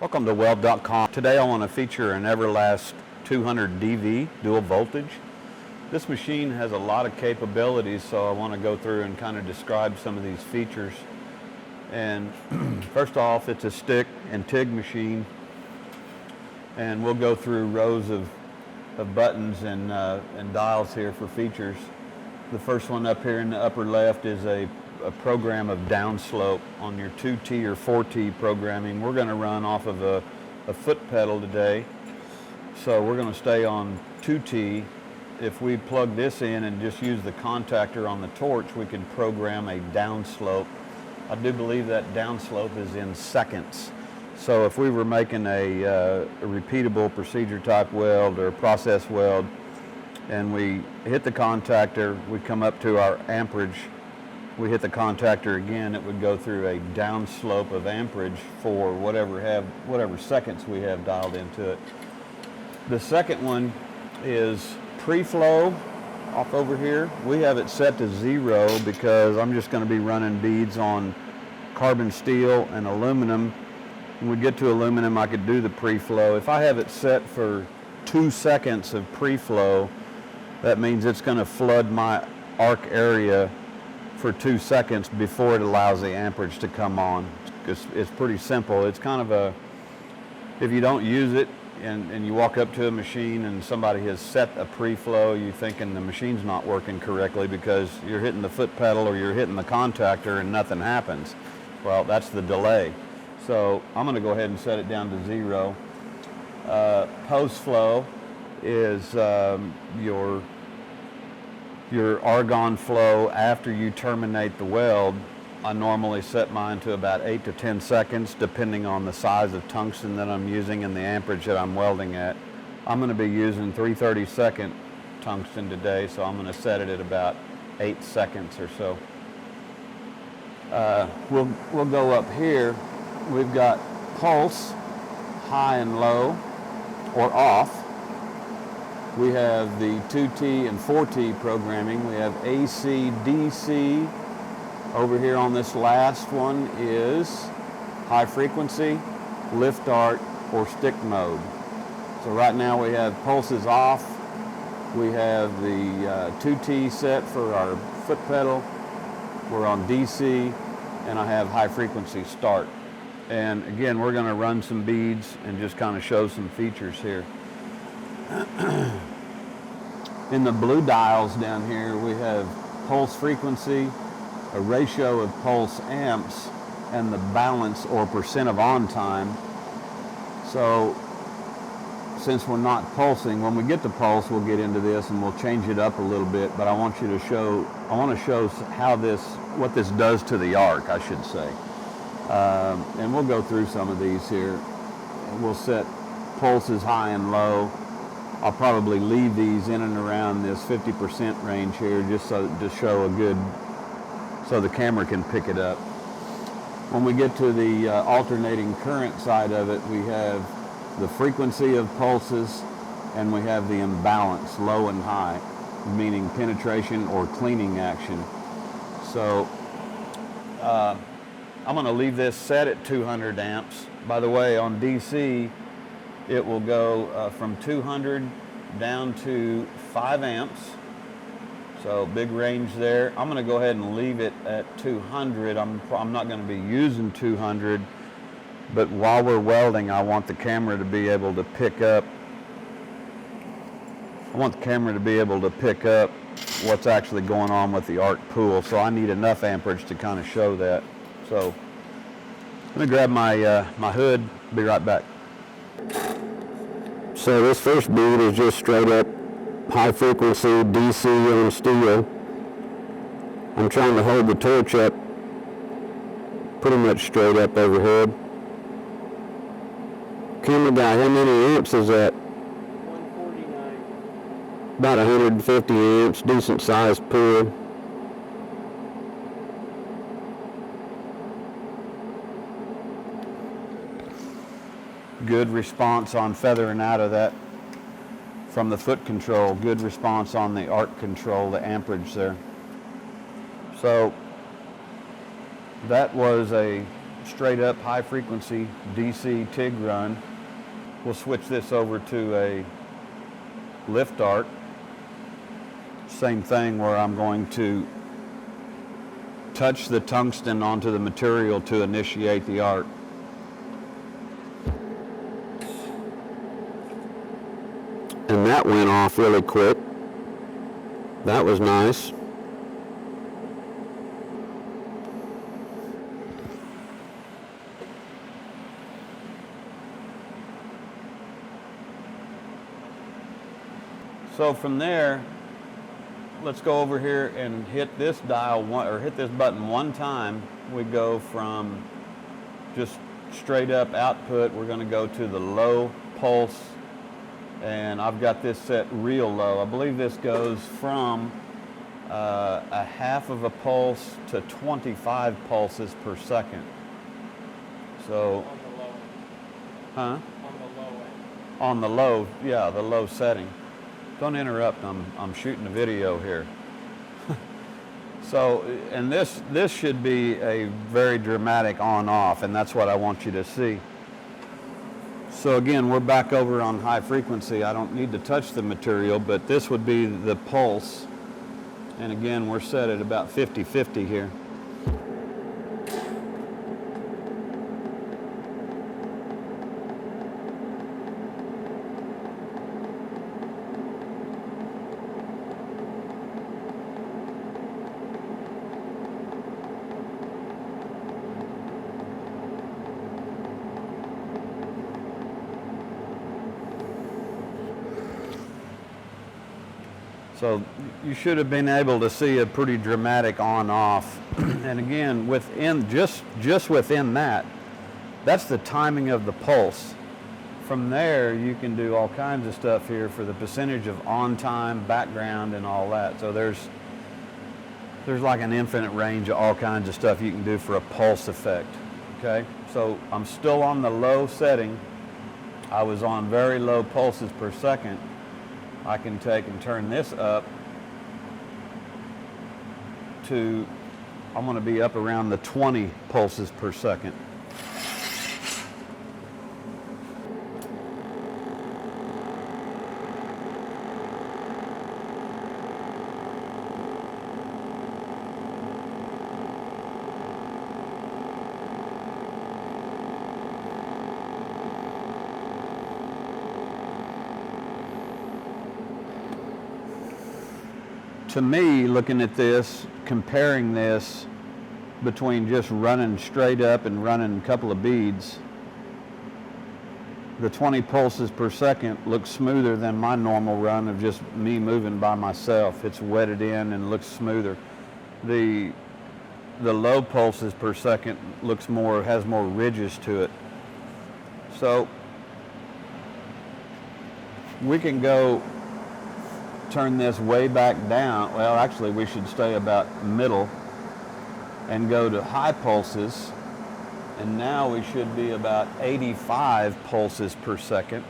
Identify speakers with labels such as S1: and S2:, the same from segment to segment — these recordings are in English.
S1: Welcome to Weld.com. Today I want to feature an Everlast 200DV dual voltage. This machine has a lot of capabilities, so I want to go through and kind of describe some of these features. And first off, it's a stick and TIG machine, and we'll go through rows of buttons and dials here for features. The first one up here in the upper left is a program of downslope on your 2T or 4T programming. We're going to run off of a foot pedal today, so we're going to stay on 2T. If we plug this in and just use the contactor on the torch, we can program a downslope. I do believe that downslope is in seconds. So if we were making a repeatable procedure type weld or process weld, and we hit the contactor, we come up to our amperage. We hit the contactor again, it would go through a downslope of amperage for whatever seconds we have dialed into it. The second one is pre-flow off over here. We have it set to 0 because I'm just going to be running beads on carbon steel and aluminum. When we get to aluminum, I could do the pre-flow. If I have it set for 2 seconds of pre-flow, that means it's going to flood my arc area for 2 seconds before it allows the amperage to come on. It's pretty simple. It's kind of if you don't use it and you walk up to a machine and somebody has set a pre-flow, you're thinking the machine's not working correctly because you're hitting the foot pedal or you're hitting the contactor and nothing happens. Well, that's the delay. So I'm going to go ahead and set it down to 0. Post-flow is your argon flow after you terminate the weld. I normally set mine to about 8 to 10 seconds depending on the size of tungsten that I'm using and the amperage that I'm welding at. I'm going to be using 3/32 tungsten today, so I'm going to set it at about 8 seconds or so. We'll go up here. We've got pulse, high and low, or off. We have the 2T and 4T programming. We have AC, DC. Over here on this last one is high frequency, lift arc, or stick mode. So right now we have pulses off. We have the 2T set for our foot pedal. We're on DC, and I have high frequency start. And again, we're going to run some beads and just kind of show some features here. In the blue dials down here, we have pulse frequency, a ratio of pulse amps, and the balance or percent of on time. So since we're not pulsing, when we get to pulse, we'll get into this and we'll change it up a little bit, but I want to show how what this does to the arc, I should say. And we'll go through some of these here. We'll set pulses high and low. I'll probably leave these in and around this 50% range here just to show so the camera can pick it up. When we get to the alternating current side of it, we have the frequency of pulses and we have the imbalance, low and high, meaning penetration or cleaning action. So I'm going to leave this set at 200 amps. By the way, on DC, it will go from 200 down to 5 amps. So big range there. I'm going to go ahead and leave it at 200. I'm not going to be using 200, but while we're welding, I want the camera to be able to pick up. What's actually going on with the arc pool. So I need enough amperage to kind of show that. So let me grab my hood. Be right back.
S2: So this first bead is just straight up high frequency DC on steel. I'm trying to hold the torch up pretty much straight up overhead. Camera guy, how many amps is that?
S3: 149.
S2: About 150 amps, decent sized pull.
S1: Good response on feathering out of that from the foot control. Good response on the arc control, the amperage there. So that was a straight up high frequency DC TIG run. We'll switch this over to a lift arc. Same thing, where I'm going to touch the tungsten onto the material to initiate the arc.
S2: And that went off really quick. That was nice.
S1: So from there, let's go over here and hit this dial one, or hit this button one time. We go from just straight up output. We're going to go to the low pulse, and I've got this set real low. I believe this goes from a half of a pulse to 25 pulses per second. So,
S3: On the low.
S1: huh?
S3: On the low end.
S1: On the low, yeah, the low setting. Don't interrupt, I'm shooting a video here. So, and this should be a very dramatic on-off, and that's what I want you to see. So again, we're back over on high frequency. I don't need to touch the material, but this would be the pulse. And again, we're set at about 50-50 here. So you should have been able to see a pretty dramatic on-off. And again, within just within that, that's the timing of the pulse. From there, you can do all kinds of stuff here for the percentage of on-time, background, and all that. So there's like an infinite range of all kinds of stuff you can do for a pulse effect. Okay, so I'm still on the low setting. I was on very low pulses per second. I can take and turn this up to, I'm going to be up around the 20 pulses per second. To me, looking at this, comparing this between just running straight up and running a couple of beads, the 20 pulses per second looks smoother than my normal run of just me moving by myself. It's wetted in and looks smoother. The low pulses per second has more ridges to it. So we can go turn this way back down. Well, actually we should stay about middle and go to high pulses, and now we should be about 85 pulses per second.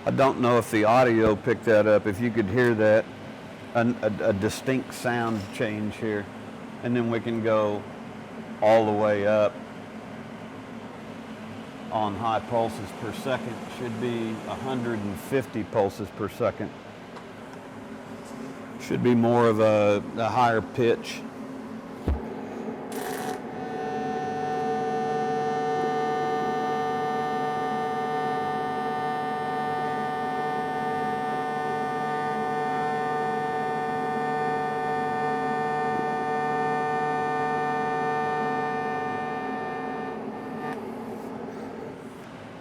S1: I don't know if the audio picked that up, if you could hear that, a distinct sound change here. And then we can go all the way up on high pulses per second. Should be 150 pulses per second. Should be more of a higher pitch.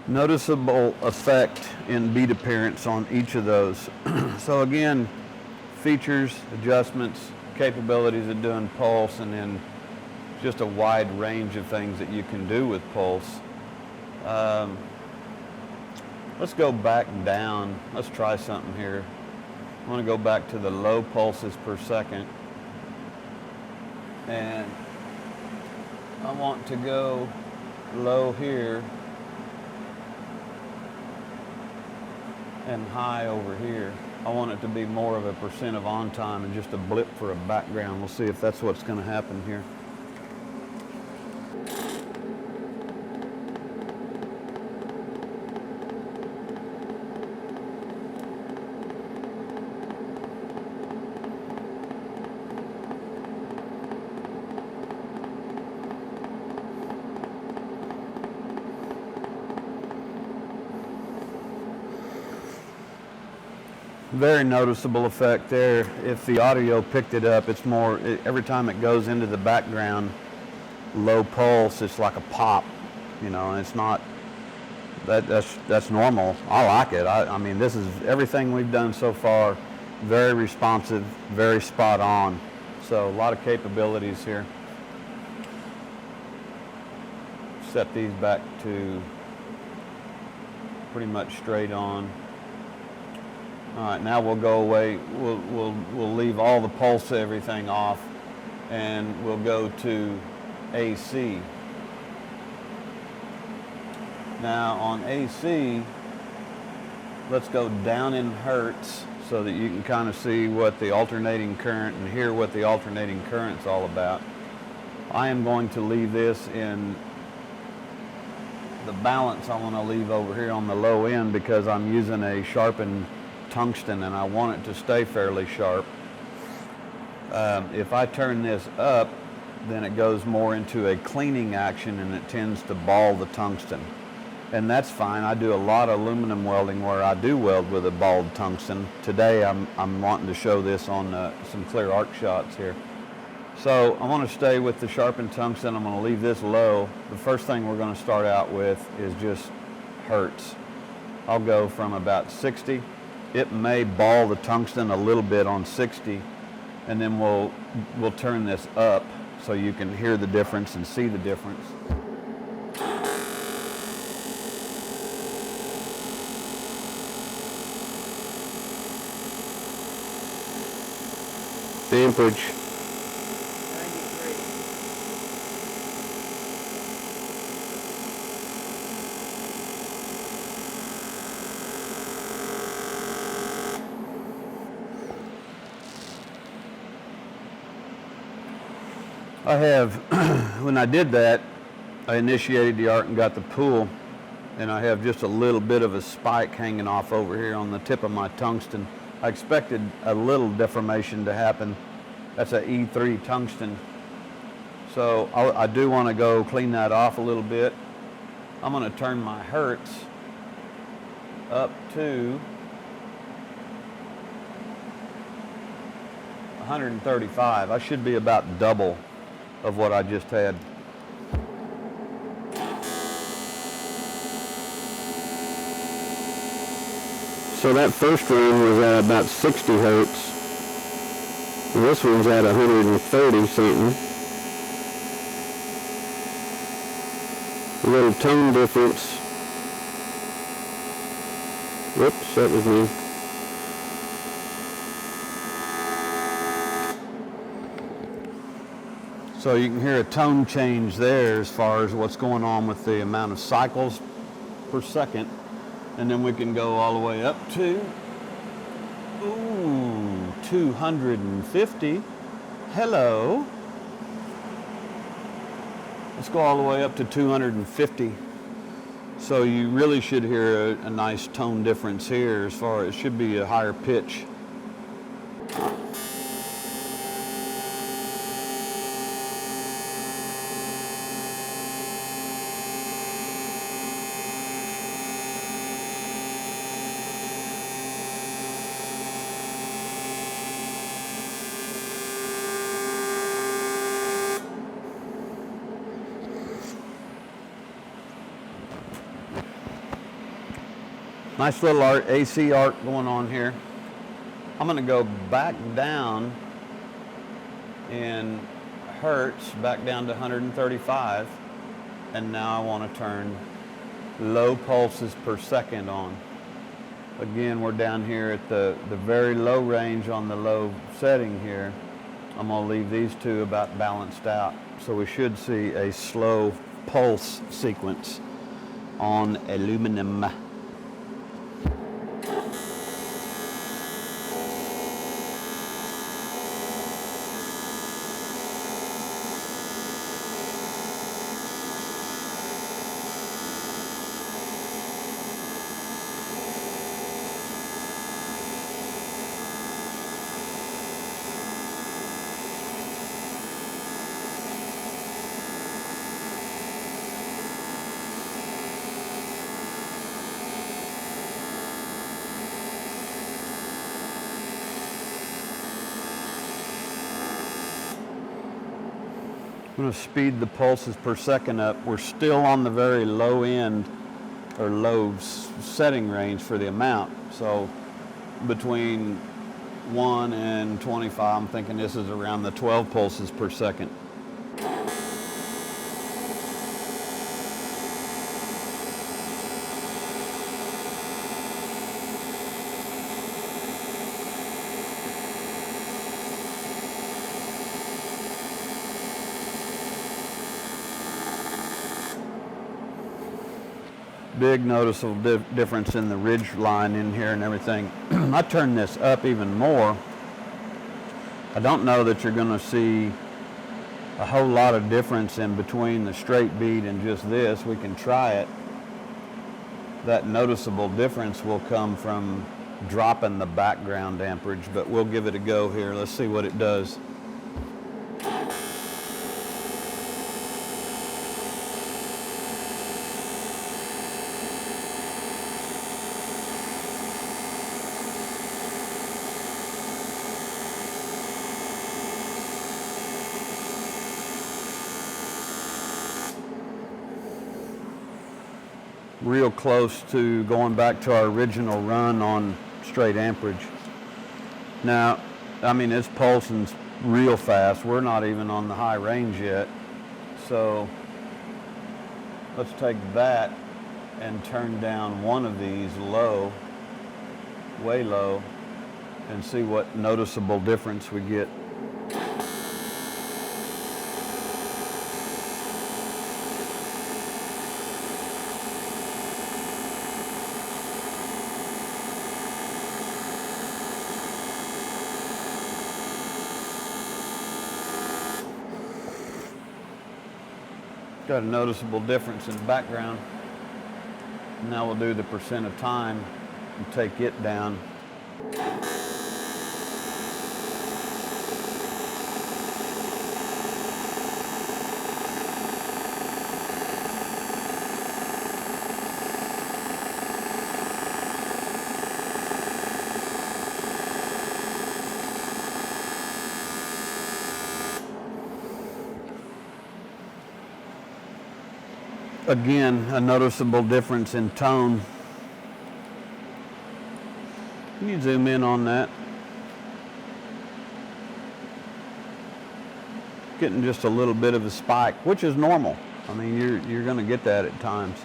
S1: Noticeable effect in bead appearance on each of those. So again, features, adjustments, capabilities of doing pulse, and then just a wide range of things that you can do with pulse. Let's go back down. Let's try something here. I'm want to go back to the low pulses per second, and I want to go low here and high over here. I want it to be more of a percent of on time and just a blip for a background. We'll see if that's what's going to happen here. Very noticeable effect there. If the audio picked it up, it's more, every time it goes into the background, low pulse, it's like a pop, you know, and it's not, that's normal. I like it. I mean, this is everything we've done so far, very responsive, very spot on. So a lot of capabilities here. Set these back to pretty much straight on. All right, now we'll go away. We'll leave all the pulse, everything off, and we'll go to AC. Now on AC, let's go down in Hertz so that you can kind of see what the alternating current and hear what the alternating current's all about. I am going to leave this in the balance. I want to leave over here on the low end because I'm using a sharpened tungsten and I want it to stay fairly sharp. If I turn this up, then it goes more into a cleaning action and it tends to ball the tungsten. And that's fine. I do a lot of aluminum welding where I do weld with a balled tungsten. Today I'm wanting to show this on some clear arc shots here. So I want to stay with the sharpened tungsten. I'm going to leave this low. The first thing we're going to start out with is just Hertz. I'll go from about 60. It may ball the tungsten a little bit on 60, and then we'll turn this up so you can hear the difference and see the difference.
S2: Amperage.
S3: 93.
S1: I have, when I did that, I initiated the arc and got the pool, and I have just a little bit of a spike hanging off over here on the tip of my tungsten. I expected a little deformation to happen. That's a E3 tungsten. So I do want to go clean that off a little bit. I'm going to turn my Hertz up to 135. I should be about double of what I just had.
S2: So that first one was at about 60 Hertz. And this one's at 130 something. A little tone difference. Whoops, that was me.
S1: So you can hear a tone change there as far as what's going on with the amount of cycles per second. And then we can go all the way up to, 250. Hello. Let's go all the way up to 250. So you really should hear a nice tone difference here as far as it should be a higher pitch. Nice little AC arc going on here. I'm going to go back down in Hertz, back down to 135. And now I want to turn low pulses per second on. Again, we're down here at the very low range on the low setting here. I'm going to leave these two about balanced out. So we should see a slow pulse sequence on aluminum. I'm going to speed the pulses per second up. We're still on the very low end or low setting range for the amount. So between 1 and 25, I'm thinking this is around the 12 pulses per second. Big noticeable difference in the ridge line in here and everything. I turn this up even more. I don't know that you're going to see a whole lot of difference in between the straight bead and just this. We can try it. That noticeable difference will come from dropping the background amperage, but we'll give it a go here. Let's see what it does. Real close to going back to our original run on straight amperage. Now, I mean, it's pulsing real fast. We're not even on the high range yet. So let's take that and turn down one of these low, way low, and see what noticeable difference we get. Got a noticeable difference in the background. Now we'll do the percent of time and take it down. Again, a noticeable difference in tone. Can you zoom in on that? Getting just a little bit of a spike, which is normal. I mean, you're going to get that at times.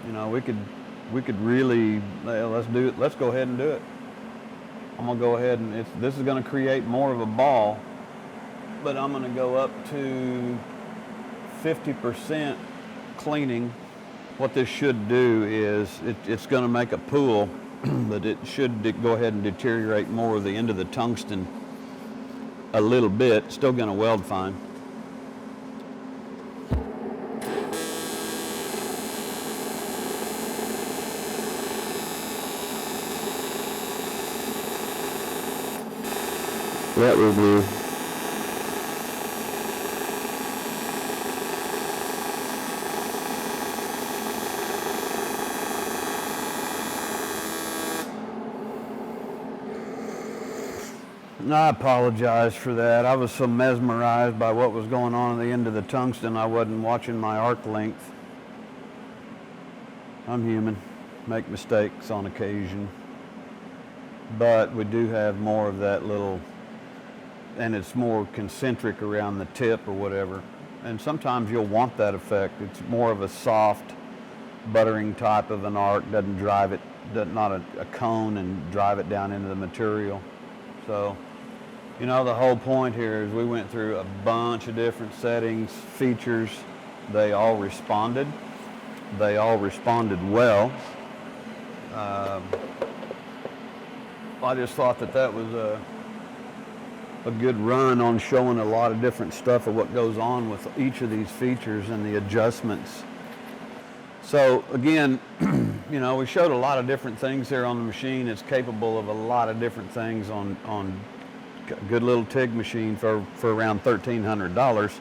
S1: You know, we could really, let's do it. Let's go ahead and do it. I'm gonna go ahead and this is going to create more of a ball, but I'm going to go up to 50% cleaning. What this should do is it's going to make a pool, but it should go ahead and deteriorate more of the end of the tungsten a little bit. Still going to weld fine.
S2: That will do.
S1: I apologize for that. I was so mesmerized by what was going on at the end of the tungsten, I wasn't watching my arc length. I'm human, make mistakes on occasion. But we do have more of that little, and it's more concentric around the tip or whatever. And sometimes you'll want that effect. It's more of a soft buttering type of an arc, doesn't drive it, not a cone and drive it down into the material. So, you know, the whole point here is we went through a bunch of different settings, features. They all responded. They all responded well. I just thought that was a good run on showing a lot of different stuff of what goes on with each of these features and the adjustments. So again, you know, we showed a lot of different things here on the machine. It's capable of a lot of different things on a good little TIG machine for around $1,300.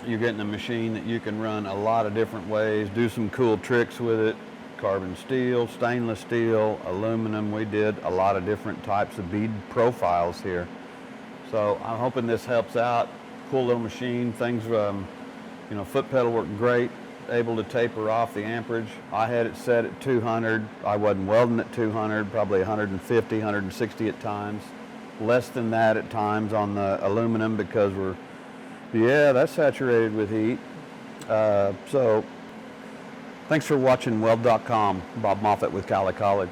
S1: You're getting a machine that you can run a lot of different ways, do some cool tricks with it. Carbon steel, stainless steel, aluminum. We did a lot of different types of bead profiles here. So I'm hoping this helps out. Cool little machine. Things, you know, foot pedal worked great. Able to taper off the amperage. I had it set at 200. I wasn't welding at 200, probably 150, 160 at times. Less than that at times on the aluminum because that's saturated with heat. So thanks for watching Weld.com. Bob Moffett with Cali College.